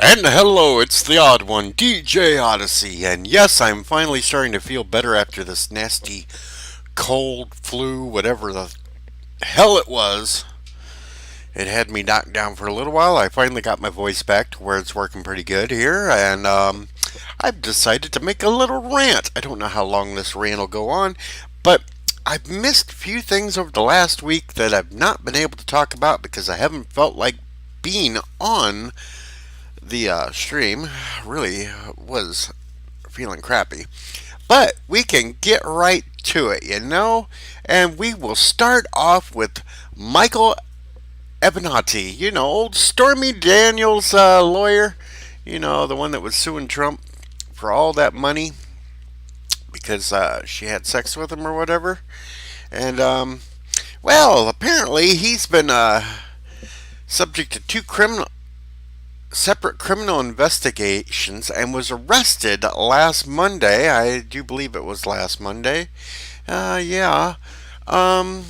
And hello, it's the odd one, DJ Odyssey, and yes, I'm finally starting to feel better after this nasty cold, flu, whatever the hell it was. It had me knocked down for a little while. I finally got my voice back to where it's working pretty good here, and I've decided to make a little rant. I don't know how long this rant will go on, but I've missed a few things over the last week that I've not been able to talk about because I haven't felt like being on the stream. Really was feeling crappy. But we can get right to it. And we will start off with Michael Avenatti, old Stormy Daniels lawyer, the one that was suing Trump for all that money because she had sex with him or whatever. And, well, apparently he's been subject to two separate criminal investigations and was arrested last Monday. I do believe it was last Monday. Yeah. Um,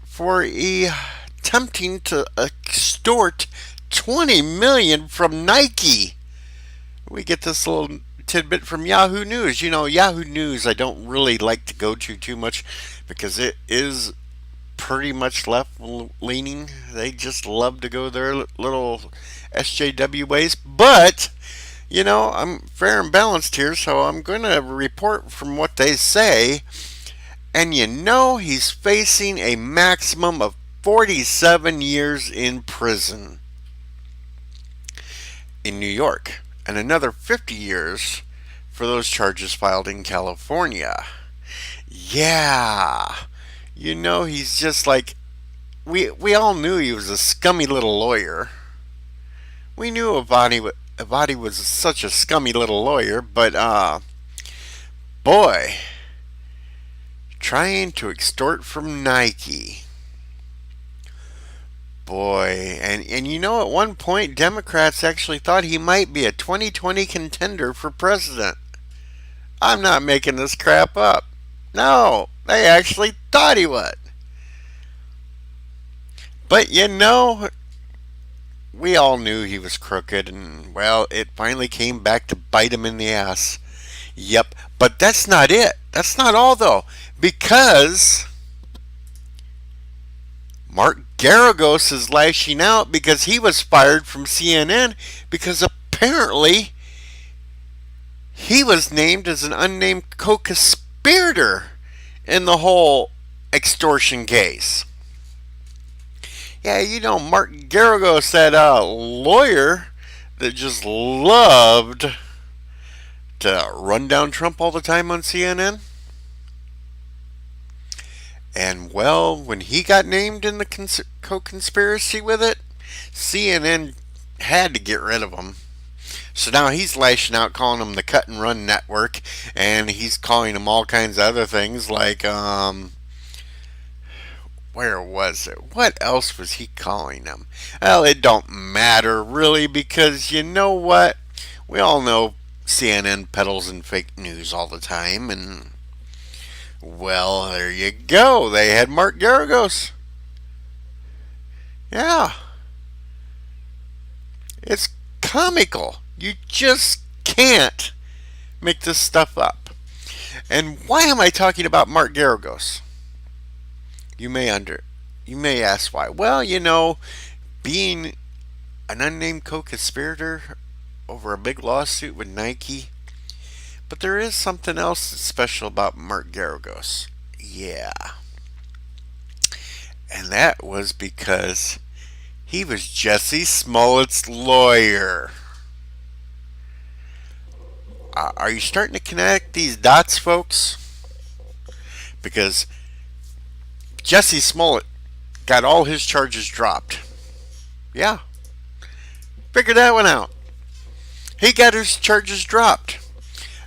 for attempting to extort 20 million from Nike. We get this little tidbit from Yahoo News. Yahoo News I don't really like to go to too much because it is pretty much left leaning. They just love to go their little SJW ways. But, I'm fair and balanced here, so I'm going to report from what they say. And he's facing a maximum of 47 years in prison in New York and another 50 years for those charges filed in California. Yeah. He's just like, we all knew he was a scummy little lawyer. We knew Avati was such a scummy little lawyer, but boy, trying to extort from Nike. Boy, and at one point Democrats actually thought he might be a 2020 contender for president. I'm not making this crap up. No, they actually thought he would. But we all knew he was crooked, and well, it finally came back to bite him in the ass. Yep, but that's not it. That's not all, though, because Mark Garagos is lashing out because he was fired from CNN because apparently he was named as an unnamed co-conspirator in the whole extortion case. Yeah, Mark Garagos, that lawyer that just loved to run down Trump all the time on CNN. And well, when he got named in the co-conspiracy with it, CNN had to get rid of him. So now he's lashing out, calling them the Cut and Run Network, and he's calling them all kinds of other things like, where was it? What else was he calling them? Well, it don't matter really because you know what? We all know CNN peddles in fake news all the time, and well, there you go. They had Mark Garagos. Yeah, it's comical. You just can't make this stuff up. And why am I talking about Mark Garagos? You may ask why. Well, being an unnamed co-conspirator over a big lawsuit with Nike. But there is something else that's special about Mark Garagos. Yeah. And that was because he was Jesse Smollett's lawyer. Are you starting to connect these dots, folks? Because Jesse Smollett got all his charges dropped. Yeah. Figure that one out. He got his charges dropped.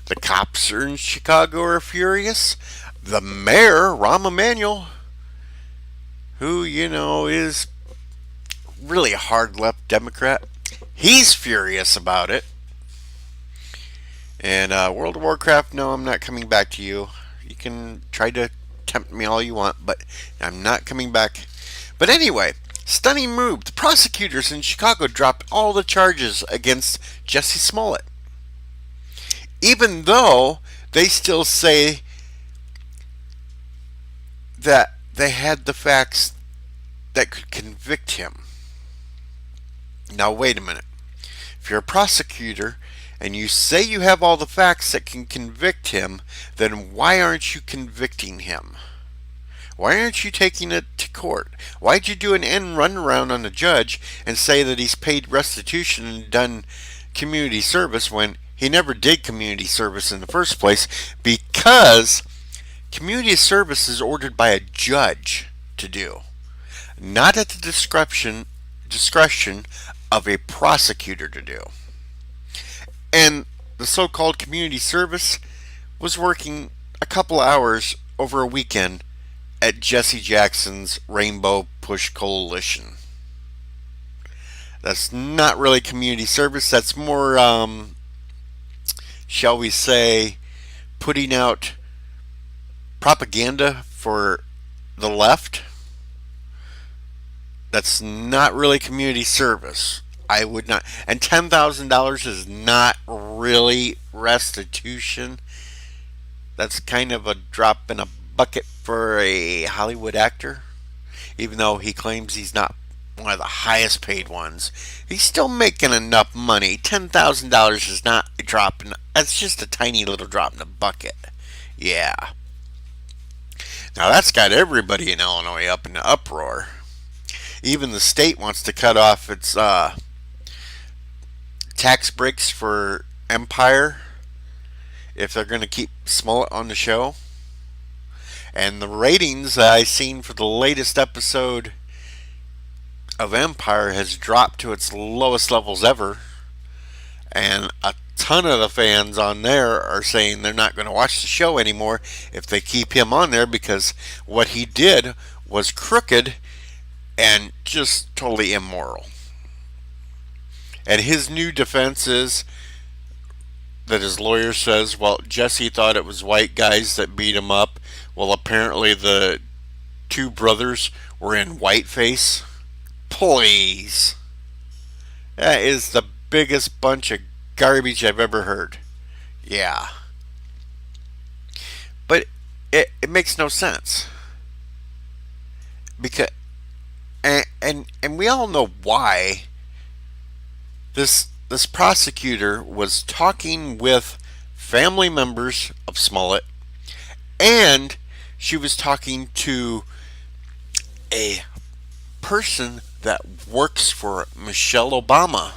The cops in Chicago are furious. The mayor, Rahm Emanuel, who, is really a hard left Democrat, he's furious about it. And World of Warcraft, no, I'm not coming back to you. You can try to tempt me all you want, but I'm not coming back. But anyway, Stunning move. The prosecutors in Chicago dropped all the charges against Jesse Smollett, even though they still say that they had the facts that could convict him. Now, wait a minute. If you're a prosecutor and you say you have all the facts that can convict him, then why aren't you convicting him? Why aren't you taking it to court? Why'd you do an end run around on the judge and say that he's paid restitution and done community service when he never did community service in the first place? Because community service is ordered by a judge to do, not at the discretion of a prosecutor to do. And the so-called community service was working a couple hours over a weekend at Jesse Jackson's Rainbow Push Coalition. That's not really community service. That's more, shall we say, putting out propaganda for the left. That's not really community service. I would not. And $10,000 is not really restitution. That's kind of a drop in a bucket for a Hollywood actor. Even though he claims he's not one of the highest paid ones, he's still making enough money. $10,000 is not a drop in. That's just a tiny little drop in the bucket. Yeah. Now that's got everybody in Illinois up in the uproar. Even the state wants to cut off its tax breaks for Empire if they're going to keep Smollett on the show. And the ratings that I seen for the latest episode of Empire has dropped to its lowest levels ever. And a ton of the fans on there are saying they're not going to watch the show anymore if they keep him on there, because what he did was crooked and just totally immoral. And his new defense is that his lawyer says, well, Jesse thought it was white guys that beat him up. Well, apparently the two brothers were in whiteface. Please. That is the biggest bunch of garbage I've ever heard. Yeah. But it makes no sense. Because and we all know why this prosecutor was talking with family members of Smollett, and she was talking to a person that works for Michelle Obama.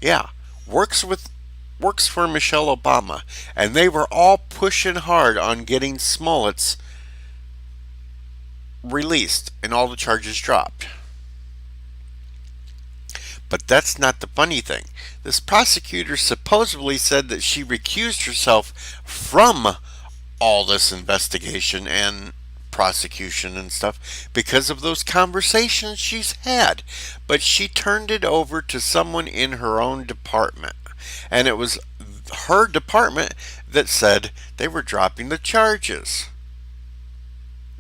Yeah, works for Michelle Obama, and they were all pushing hard on getting Smollett's released and all the charges dropped. But that's not the funny thing. This prosecutor supposedly said that she recused herself from all this investigation and prosecution and stuff because of those conversations she's had. But she turned it over to someone in her own department. And it was her department that said they were dropping the charges.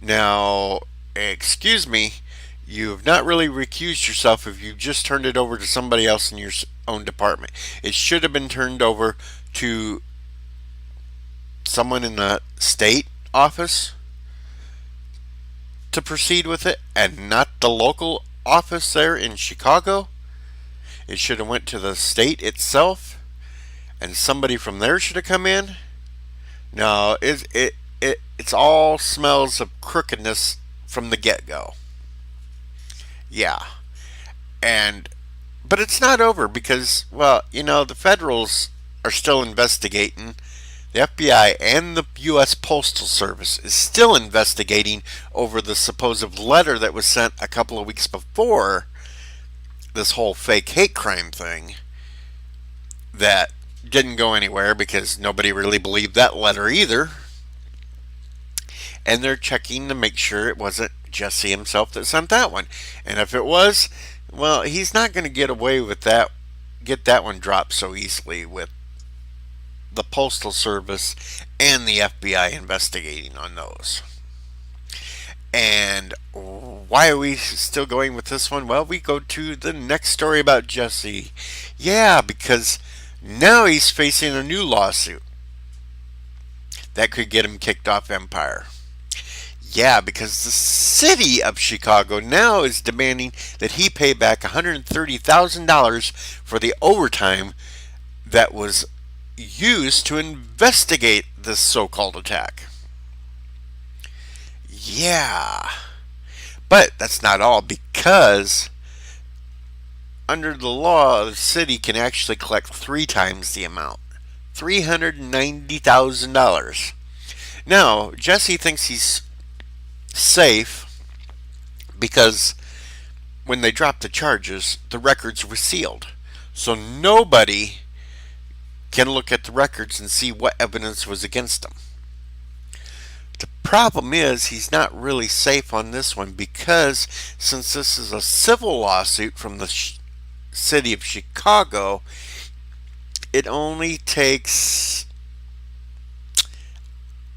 Now, excuse me, you have not really recused yourself if you just turned it over to somebody else in your own department. It should have been turned over to someone in the state office to proceed with it, and not the local office there in Chicago. It should have went to the state itself, and somebody from there should have come in. No, it's all smells of crookedness from the get-go. Yeah. But it's not over because, well, the federals are still investigating. The FBI and the U.S. Postal Service is still investigating over the supposed letter that was sent a couple of weeks before this whole fake hate crime thing that didn't go anywhere because nobody really believed that letter either. And they're checking to make sure it wasn't Jesse himself that sent that one. And if it was, well, he's not going to get away with that, get that one dropped so easily with the Postal Service and the FBI investigating on those. And why are we still going with this one? Well, we go to the next story about Jesse. Yeah, because now he's facing a new lawsuit that could get him kicked off Empire. Yeah, because the city of Chicago now is demanding that he pay back $130,000 for the overtime that was used to investigate this so called attack. Yeah. But that's not all, because under the law, the city can actually collect 3 times the amount, $390,000. Now, Jesse thinks he's safe because when they dropped the charges, the records were sealed. So nobody can look at the records and see what evidence was against him. The problem is he's not really safe on this one, because since this is a civil lawsuit from the city of Chicago, it only takes...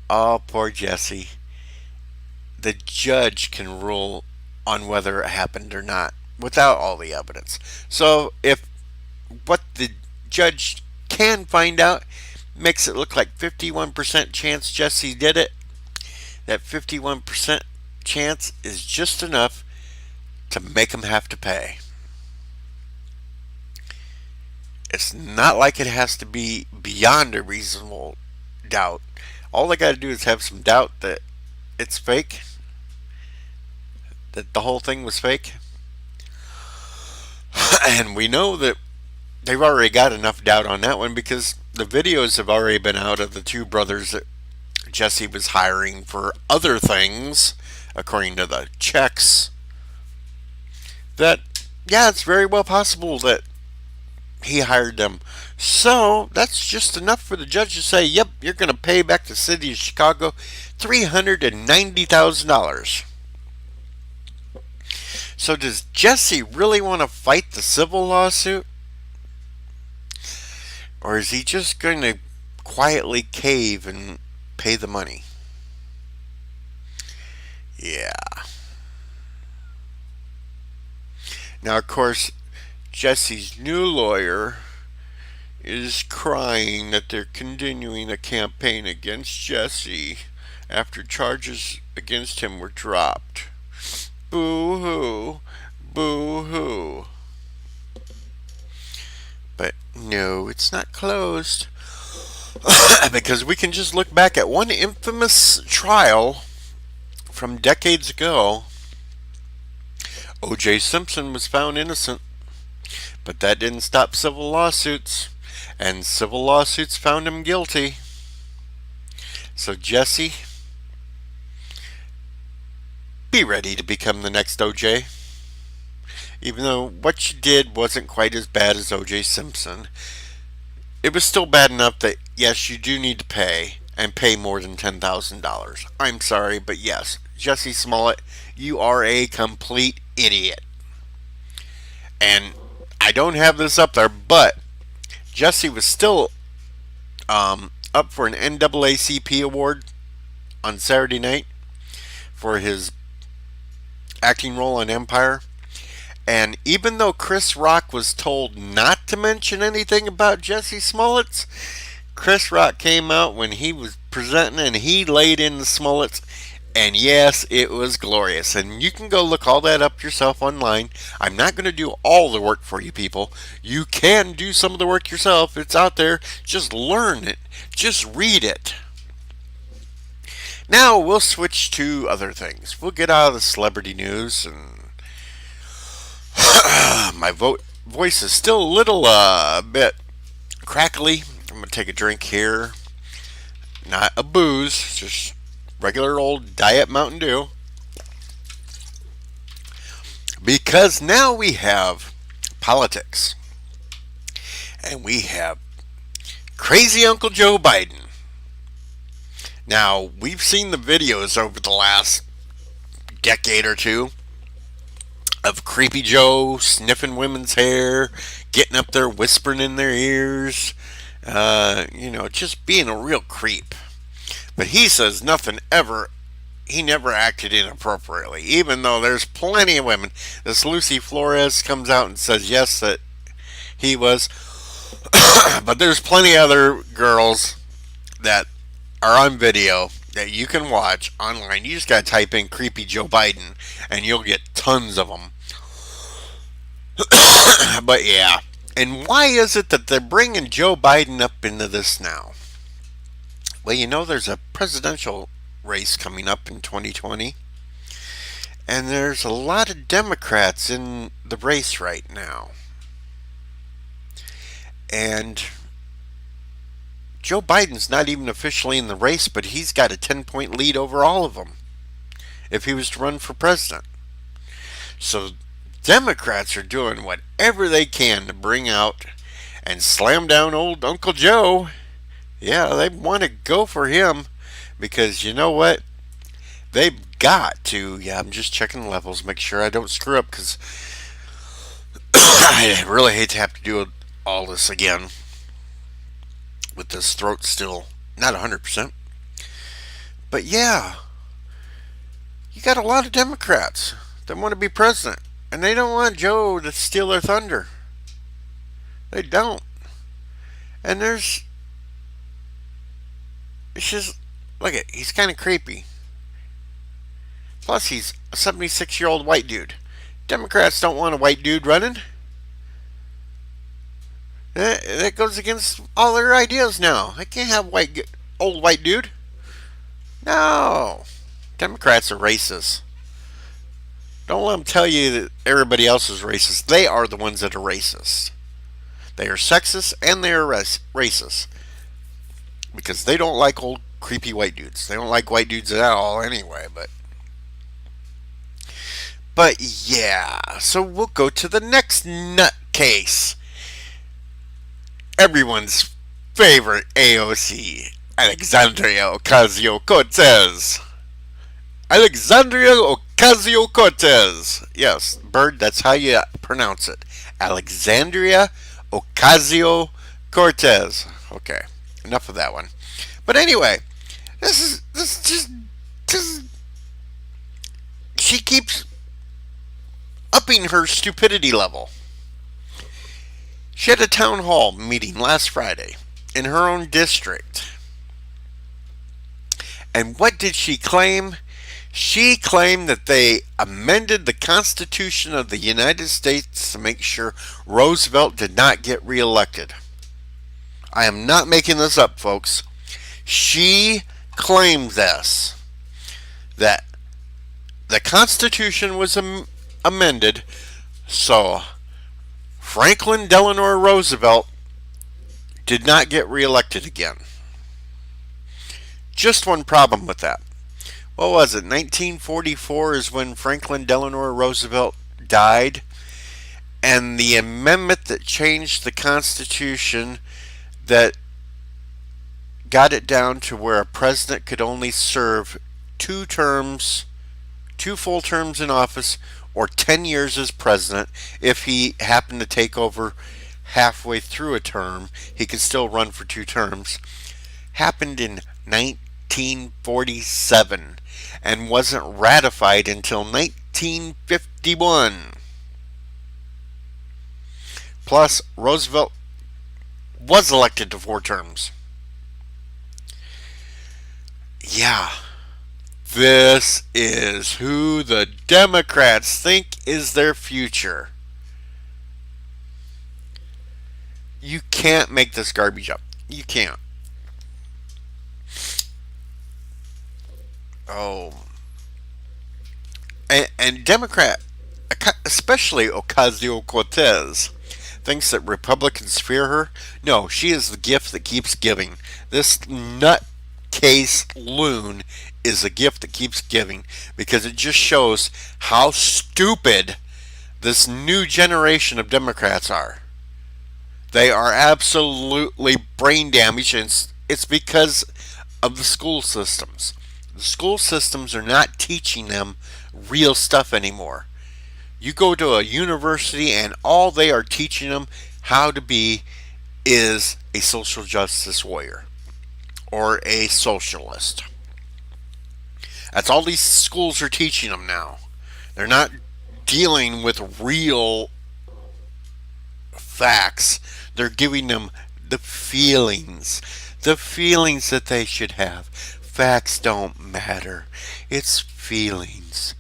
Oh, poor Jesse. The judge can rule on whether it happened or not without all the evidence. So if what the judge can find out makes it look like 51% chance Jesse did it, that 51% chance is just enough to make him have to pay. It's not like it has to be beyond a reasonable doubt. All they got to do is have some doubt that it's fake, that the whole thing was fake. And we know that they've already got enough doubt on that one, because the videos have already been out of the 2 brothers that Jesse was hiring for other things, according to the checks. That, yeah, it's very well possible that he hired them. So that's just enough for the judge to say, yep, you're going to pay back the city of Chicago $390,000. So does Jesse really want to fight the civil lawsuit? Or is he just going to quietly cave and pay the money? Yeah. Now, of course, Jesse's new lawyer is crying that they're continuing a campaign against Jesse after charges against him were dropped. Boo-hoo. Boo-hoo. But no, it's not closed. Because we can just look back at one infamous trial from decades ago. O.J. Simpson was found innocent, but that didn't stop civil lawsuits, and civil lawsuits found him guilty. So Jesse, be ready to become the next O.J. Even though what you did wasn't quite as bad as O.J. Simpson, it was still bad enough that, yes, you do need to pay, and pay more than $10,000. I'm sorry, but yes, Jesse Smollett, you are a complete idiot. And I don't have this up there, but Jesse was still up for an NAACP award on Saturday night for his acting role in Empire. And even though Chris Rock was told not to mention anything about Jesse Smollett, Chris Rock came out when he was presenting and he laid in the Smollett. And yes, it was glorious. And you can go look all that up yourself online. I'm not going to do all the work for you people. You can do some of the work yourself. It's out there. Just learn it. Just read it. Now we'll switch to other things. We'll get out of the celebrity news. And my voice is still a little bit crackly. I'm going to take a drink here. Not a booze, just regular old Diet Mountain Dew. Because now we have politics. And we have crazy Uncle Joe Biden. Now, we've seen the videos over the last decade or two of Creepy Joe sniffing women's hair, getting up there whispering in their ears, just being a real creep. But he says nothing ever he never acted inappropriately, even though there's plenty of women. This Lucy Flores comes out and says yes that he was, but there's plenty of other girls that are on video that you can watch online. You just gotta type in "creepy Joe Biden" and you'll get tons of them. But yeah, and why is it that they're bringing Joe Biden up into this now? Well, there's a presidential race coming up in 2020, and there's a lot of Democrats in the race right now. And Joe Biden's not even officially in the race, but he's got a 10-point lead over all of them if he was to run for president. So Democrats are doing whatever they can to bring out and slam down old Uncle Joe. Yeah, they want to go for him because you know what? They've got to. Yeah, I'm just checking levels, make sure I don't screw up because I really hate to have to do all this again with this throat still not 100%. But yeah, you got a lot of Democrats that want to be president, and they don't want Joe to steal their thunder. They don't. And it's just, look at, he's kind of creepy. Plus, he's a 76-year-old white dude. Democrats don't want a white dude running. That goes against all their ideas now. They can't have old white dude. No. Democrats are racist. Don't let them tell you that everybody else is racist. They are the ones that are racist. They are sexist and they are racist. Because they don't like old creepy white dudes. They don't like white dudes at all anyway, But yeah, so we'll go to the next nutcase. Everyone's favorite AOC, Alexandria Ocasio-Cortez. Alexandria Ocasio-Cortez. Yes, Bird, that's how you pronounce it. Alexandria Ocasio-Cortez. Okay, enough of that one. But anyway, this is just she keeps upping her stupidity level. She had a town hall meeting last Friday in her own district. And what did she claim? She claimed that they amended the Constitution of the United States to make sure Roosevelt did not get reelected. I am not making this up, folks. She claimed this, that the Constitution was amended so Franklin Delano Roosevelt did not get reelected again. Just one problem with that. What was it? 1944 is when Franklin Delano Roosevelt died, and the amendment that changed the Constitution that got it down to where a president could only serve 2 full terms in office, or 10 years as president. If he happened to take over halfway through a term, he could still run for 2 terms. Happened in 1947 and wasn't ratified until 1951. Plus, Roosevelt was elected to 4 terms. Yeah. This is who the Democrats think is their future. You can't make this garbage up. You can't. Oh. And Democrat, especially Ocasio-Cortez, thinks that Republicans fear her. No, she is the gift that keeps giving. This nutcase loon is a gift that keeps giving, because it just shows how stupid this new generation of Democrats are. They are absolutely brain damaged, and it's because of the school systems. The school systems are not teaching them real stuff anymore. You go to a university and all they are teaching them how to be is a social justice warrior or a socialist. That's all these schools are teaching them now. They're not dealing with real facts. They're giving them the feelings. The feelings that they should have. Facts don't matter. It's feelings.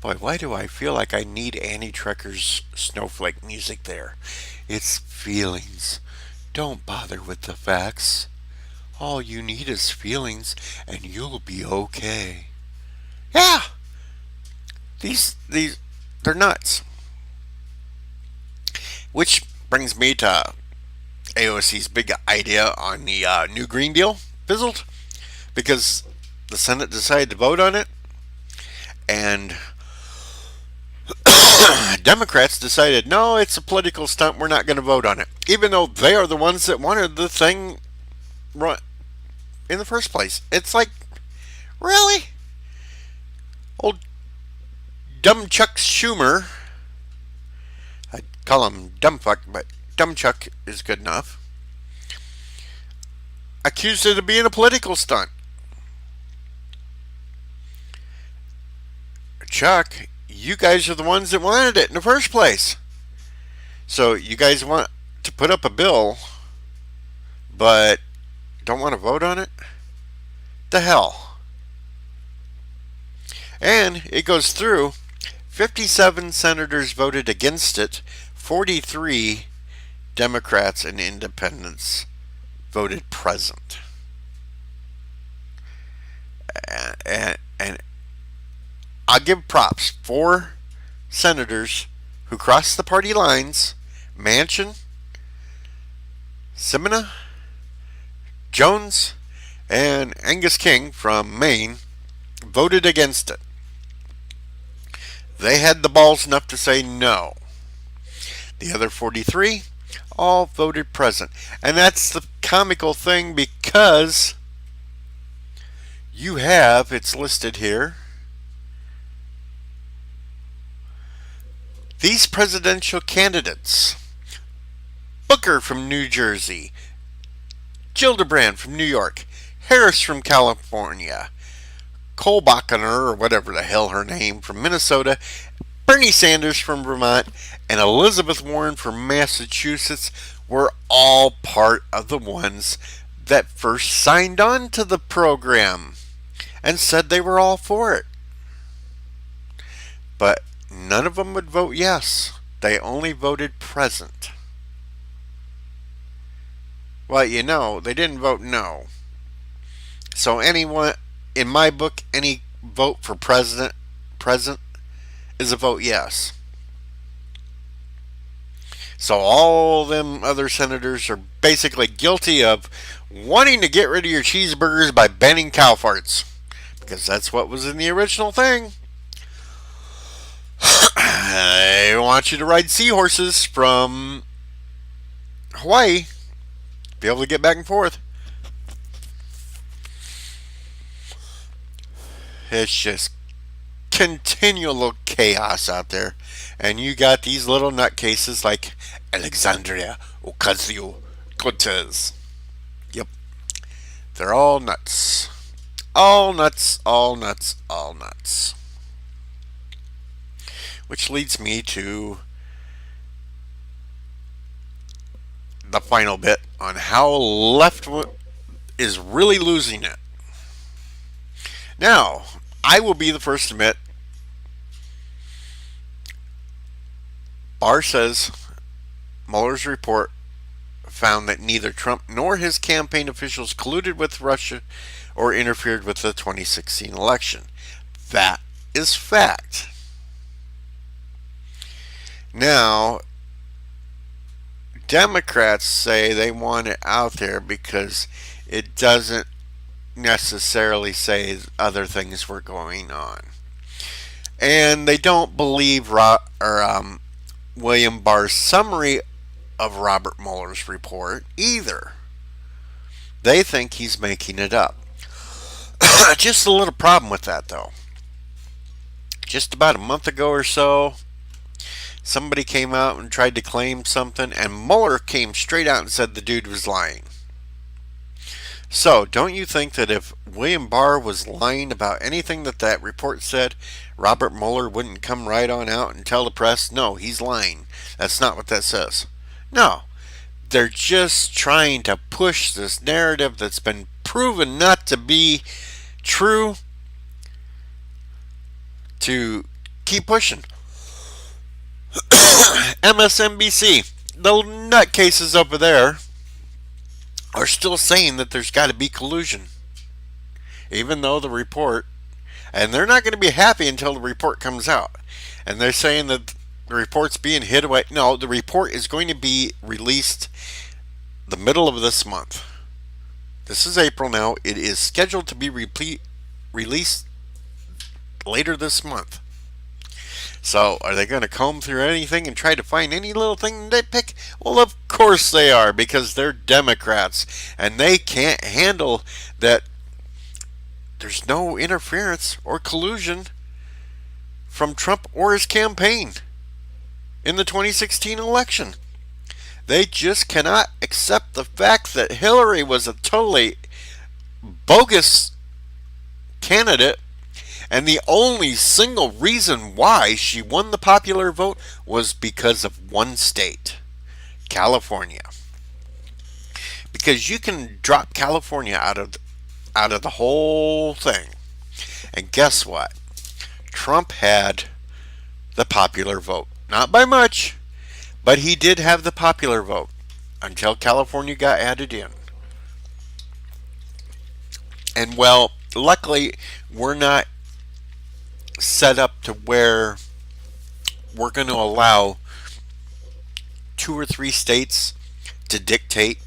Boy, why do I feel like I need Annie Trecker's snowflake music there? It's feelings. Don't bother with the facts. All you need is feelings, and you'll be okay. Yeah, these, they're nuts. Which brings me to AOC's big idea on the new Green Deal fizzled because the Senate decided to vote on it, and Democrats decided, no, it's a political stunt, we're not going to vote on it. Even though they are the ones that wanted the thing run in the first place. It's like, really? Old dumb Chuck Schumer, I'd call him dumb fuck, but dumb Chuck is good enough, accused it of being a political stunt. Chuck, you guys are the ones that wanted it in the first place. So you guys want to put up a bill, but don't want to vote on it? The hell. And it goes through. 57 senators voted against it. 43 Democrats and independents voted present. And I'll give props. 4 senators who crossed the party lines, Manchin, Simina, Jones, and Angus King from Maine, voted against it. They had the balls enough to say no. The other 43 all voted present. And that's the comical thing, because you have, it's listed here, these presidential candidates: Booker from New Jersey, Gillibrand from New York, Harris from California, Kolbacher, or whatever the hell her name, from Minnesota, Bernie Sanders from Vermont, and Elizabeth Warren from Massachusetts were all part of the ones that first signed on to the program and said they were all for it. But none of them would vote yes. They only voted present. Well, you know, they didn't vote no. So anyone, in my book, any vote for present is a vote yes. So all them other senators are basically guilty of wanting to get rid of your cheeseburgers by banning cow farts, because that's what was in the original thing. I want you to ride seahorses from Hawaii, be able to get back and forth. It's just continual chaos out there. And you got these little nutcases like Alexandria Ocasio-Cortez. Yep. They're all nuts. All nuts, all nuts, all nuts. Which leads me to the final bit on how left is really losing it. Now, I will be the first to admit, Barr says Mueller's report found that neither Trump nor his campaign officials colluded with Russia or interfered with the 2016 election. That is fact. Now, Democrats say they want it out there because it doesn't necessarily say other things were going on. And they don't believe William Barr's summary of Robert Mueller's report either. They think he's making it up. Just a little problem with that, though. Just about a month ago or so, somebody came out and tried to claim something, and Mueller came straight out and said the dude was lying. So, don't you think that if William Barr was lying about anything that that report said, Robert Mueller wouldn't come right on out and tell the press, no, he's lying. That's not what that says. No, they're just trying to push this narrative that's been proven not to be true to keep pushing. MSNBC, the nutcases over there are still saying that there's got to be collusion, even though the report, and they're not going to be happy until the report comes out. And they're saying that the report's being hid away. No, the report is going to be released the middle of this month. This is April now. It is scheduled to be released later this month. So, are they going to comb through anything and try to find any little thing they pick? Well, of course they are, because they're Democrats, and they can't handle that there's no interference or collusion from Trump or his campaign in the 2016 election. They just cannot accept the fact that Hillary was a totally bogus candidate, and the only single reason why she won the popular vote was because of one state, California. Because you can drop California out of the whole thing. And guess what? Trump had the popular vote. Not by much, but he did have the popular vote until California got added in. And well, luckily, we're not set up to where we're going to allow 2 or 3 states to dictate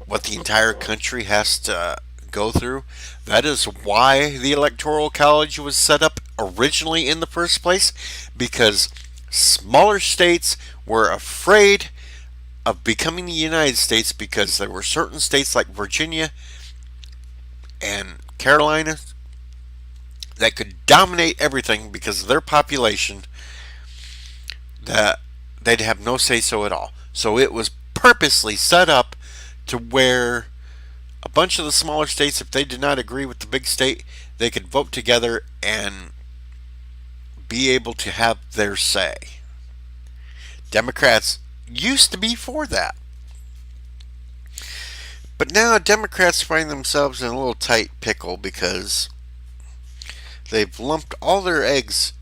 what the entire country has to go through. That is why the Electoral College was set up originally in the first place, because smaller states were afraid of becoming the United States, because there were certain states like Virginia and Carolina that could dominate everything because of their population, that they'd have no say-so at all. So it was purposely set up to where a bunch of the smaller states, if they did not agree with the big state, they could vote together and be able to have their say. Democrats used to be for that. But now Democrats find themselves in a little tight pickle because they've lumped all their eggs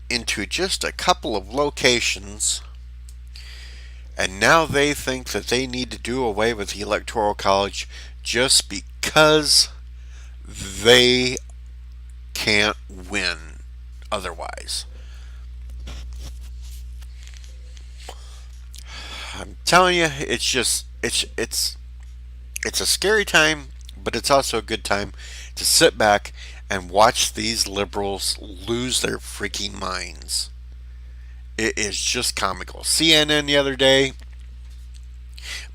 into just a couple of locations, and now they think that they need to do away with the Electoral College just because they can't win otherwise. I'm telling you, it's a scary time, but it's also a good time to sit back and watch these liberals lose their freaking minds. It is just comical. CNN the other day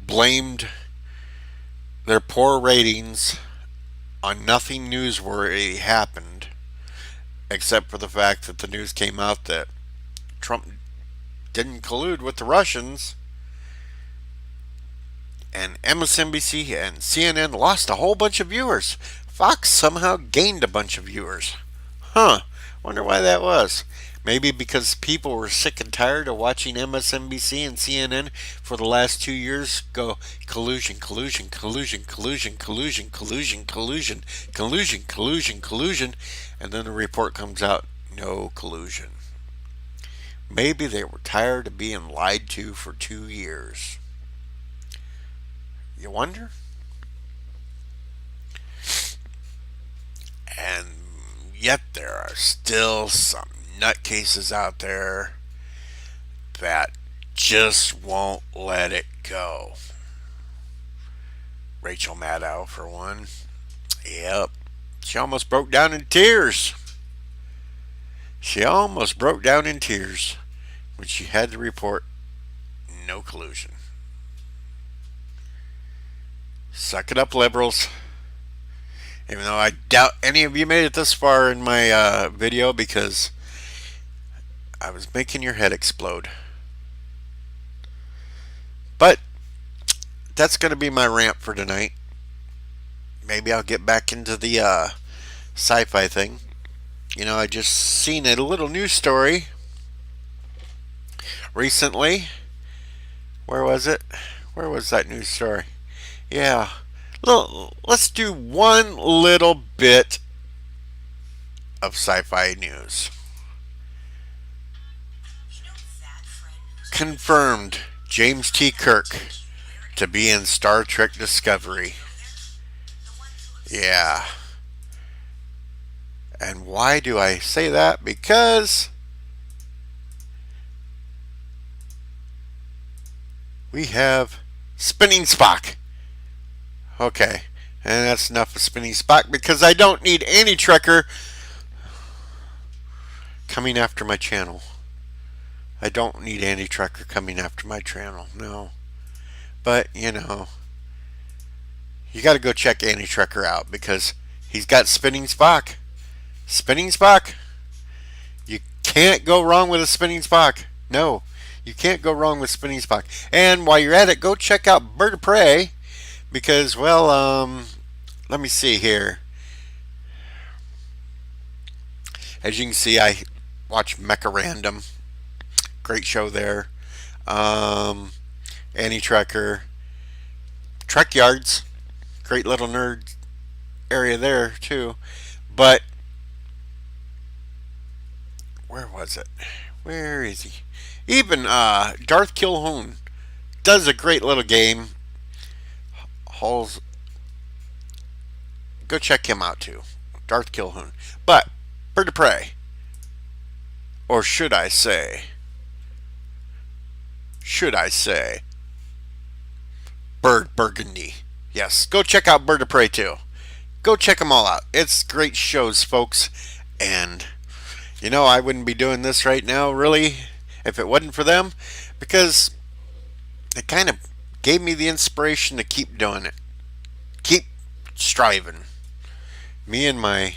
blamed their poor ratings on nothing newsworthy happened, except for the fact that the news came out that Trump didn't collude with the Russians. And MSNBC and CNN lost a whole bunch of viewers. Fox somehow gained a bunch of viewers. Wonder why that was. Maybe because people were sick and tired of watching MSNBC and CNN for the last 2 years go collusion, collusion, collusion, collusion, collusion, collusion, collusion, collusion, collusion, collusion, and then the report comes out, no collusion. Maybe they were tired of being lied to for 2 years. You wonder? And yet there are still some nutcases out there that just won't let it go. Rachel Maddow, for one. Yep. She almost broke down in tears. She almost broke down in tears when she had to report no collusion. Suck it up, liberals. Even though I doubt any of you made it this far in my video, because I was making your head explode. But that's going to be my rant for tonight. maybe I'll get back into the sci-fi thing. I just seen a little news story recently. Where was it? Where was that news story? Yeah. Let's do one little bit of sci-fi news. Confirmed James T. Kirk to be in Star Trek Discovery. Yeah. And why do I say that? Because we have Spinning Spock. Okay. And that's enough of Spinning Spock because I don't need any Trekker coming after my channel. I don't need any Trekker coming after my channel. No. But, you got to go check Annie Trekker out because he's got Spinning Spock. Spinning Spock. You can't go wrong with a Spinning Spock. No, you can't go wrong with Spinning Spock. And while you're at it, go check out Bird of Prey because, well, let me see here. As you can see, I watch Mecha Random. Great show there. Annie Trekker. Trek Yards. Great little nerd area there, too. But where was it? Where is he? Even Darth Kilhoun does a great little game. Halls, go check him out too. Darth Kilhoun. But Bird of Prey, or should I say Bird Burgundy. Yes, go check out Bird of Prey too. Go check them all out. It's great shows, folks. And I wouldn't be doing this right now, really, if it wasn't for them, because it kind of gave me the inspiration to keep doing it. Keep striving. Me and my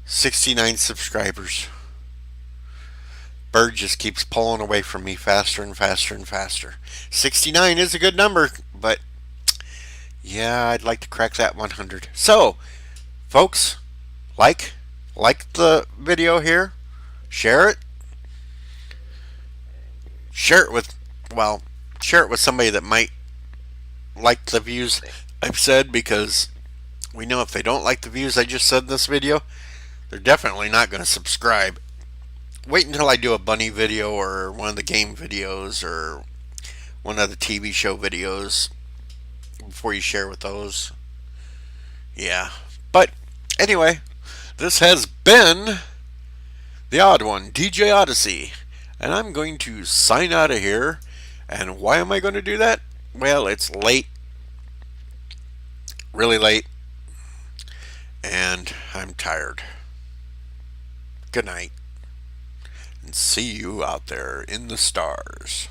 69 subscribers. Bird just keeps pulling away from me faster and faster and faster. 69 is a good number, but yeah, I'd like to crack that 100. So, folks, like the video here, share it with somebody that might like the views I've said, because we know if they don't like the views I just said in this video, they're definitely not going to subscribe. Wait until I do a bunny video or one of the game videos or one of the TV show videos before you share with those. Yeah. But anyway, this has been the Odd One, DJ Odyssey, and I'm going to sign out of here. And why am I going to do that? Well, it's late, really late, and I'm tired. Good night, and see you out there in the stars.